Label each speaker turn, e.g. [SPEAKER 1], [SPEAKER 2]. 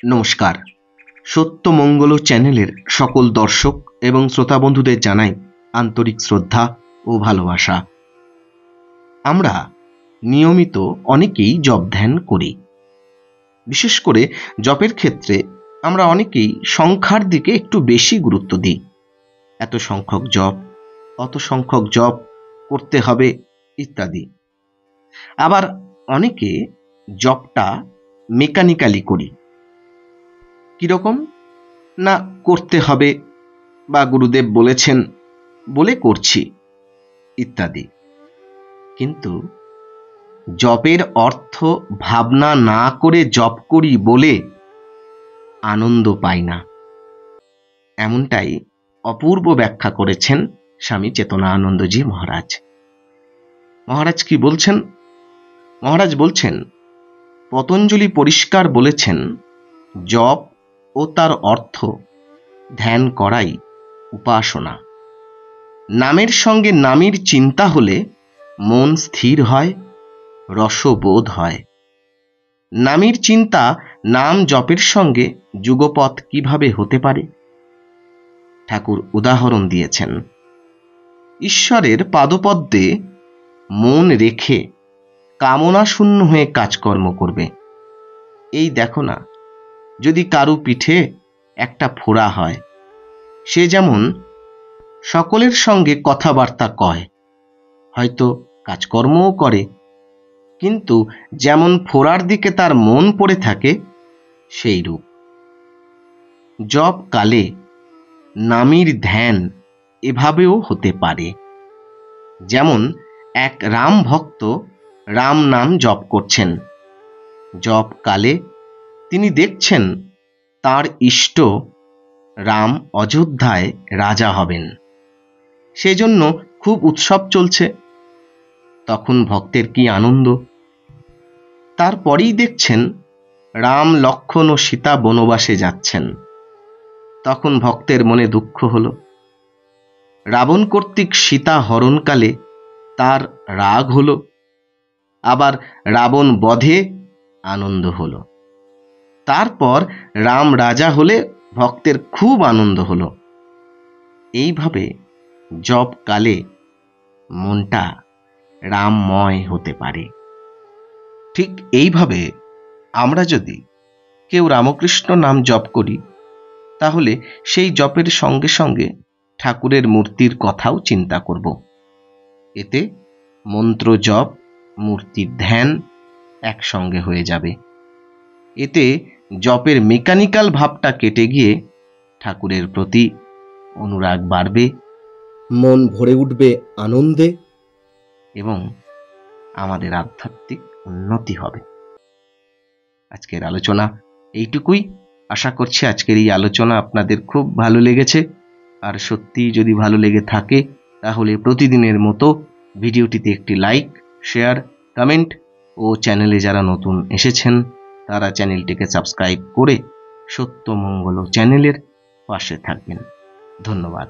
[SPEAKER 1] নমস্কার। সত্যমঙ্গল চ্যানেলের সকল দর্শক এবং শ্রোতা বন্ধুদের জানাই আন্তরিক শ্রদ্ধা ও ভালোবাসা। আমরা নিয়মিত অনেকেই জপ ধ্যান করি। বিশেষ করে জপের ক্ষেত্রে আমরা অনেকেই সংখ্যার দিকে একটু বেশি গুরুত্ব দিই। এত সংখ্যক জপ, অত সংখ্যক জপ করতে হবে ইত্যাদি। আবার অনেকে জপটা মেকানিক্যালি করি। কিরকম না, করতে হবে বা গুরুদেব বলেছেন বলে করছি ইত্যাদি। কিন্তু জপের অর্থ ভাবনা না করে জপ করি বলে আনন্দ পাই না, এমনটাই অপূর্ব ব্যাখ্যা করেছেন স্বামী চেতনানন্দজি মহারাজ। মহারাজ কি বলছেন? মহারাজ বলছেন, পতঞ্জলি পরিষ্কার বলেছেন, জপ ও তার অর্থ ধ্যান করাই উপাসনা। নামের সঙ্গে নামীর চিন্তা হলে মন স্থির হয়, রসবোধ হয়। নামীর চিন্তা নাম জপের সঙ্গে যুগপৎ কিভাবে হতে পারে? ঠাকুর উদাহরণ দিয়েছেন, ঈশ্বরের পাদপদ্মে মন রেখে কামনা শূন্য হয়ে কাজকর্ম করবে। এই দেখো না, যদি কারু পিঠে একটা ফোড়া হয়, সে যেমন সকলের সঙ্গে কথাবার্তা কয়, হয়তো কাজকর্মও করে, কিন্তু যেমন ফোড়ার দিকে তার মন পড়ে থাকে সেই রূপ। জপ কালে নামীর ধ্যান এভাবেও হতে পারে। যেমন এক রাম ভক্ত রাম নাম জপ করছেন। জপ কালে তিনি দেখছেন তার ইষ্ট রাম অযোধ্যায় রাজা হবেন, সেজন্য খুব উৎসব চলছে। তখন ভক্তের কি আনন্দ! তারপরেই দেখছেন রাম, লক্ষ্মণ ও সীতা বনবাসে যাচ্ছেন। তখন ভক্তের মনে দুঃখ হলো। রাবণ কর্তৃক সীতা হরণকালে তার রাগ হলো, আবার রাবণ বধে আনন্দ হলো। তারপর রাম রাজা হলে ভক্তের খুব আনন্দ হলো। এইভাবে জপ কালে মনটা রামময় হতে পারে। ঠিক এইভাবে আমরা যদি কেউ রামকৃষ্ণ নাম জপ করি, তাহলে সেই জপের সঙ্গে সঙ্গে ঠাকুরের মূর্তির কথাও চিন্তা করব। এতে মন্ত্র জপ, মূর্তির ধ্যান একসঙ্গে হয়ে যাবে। এতে জপের মেকানিক্যাল ভাবটা কেটে গিয়ে ঠাকুরের প্রতি অনুরাগ বাড়বে, মন ভরে উঠবে আনন্দে এবং আমাদের আধ্যাত্মিক উন্নতি হবে। আজকের আলোচনা এইটুকুই। আশা করছি আজকের এই আলোচনা আপনাদের খুব ভালো লেগেছে। আর সত্যি যদি ভালো লেগে থাকে তাহলে প্রতিদিনের মতো ভিডিওটিতে একটি লাইক, শেয়ার, কমেন্ট ও চ্যানেলে যারা নতুন এসেছেন তারা চ্যানেলটিকে সাবস্ক্রাইব করে সত্যমঙ্গল চ্যানেলের পাশে থাকবেন। ধন্যবাদ।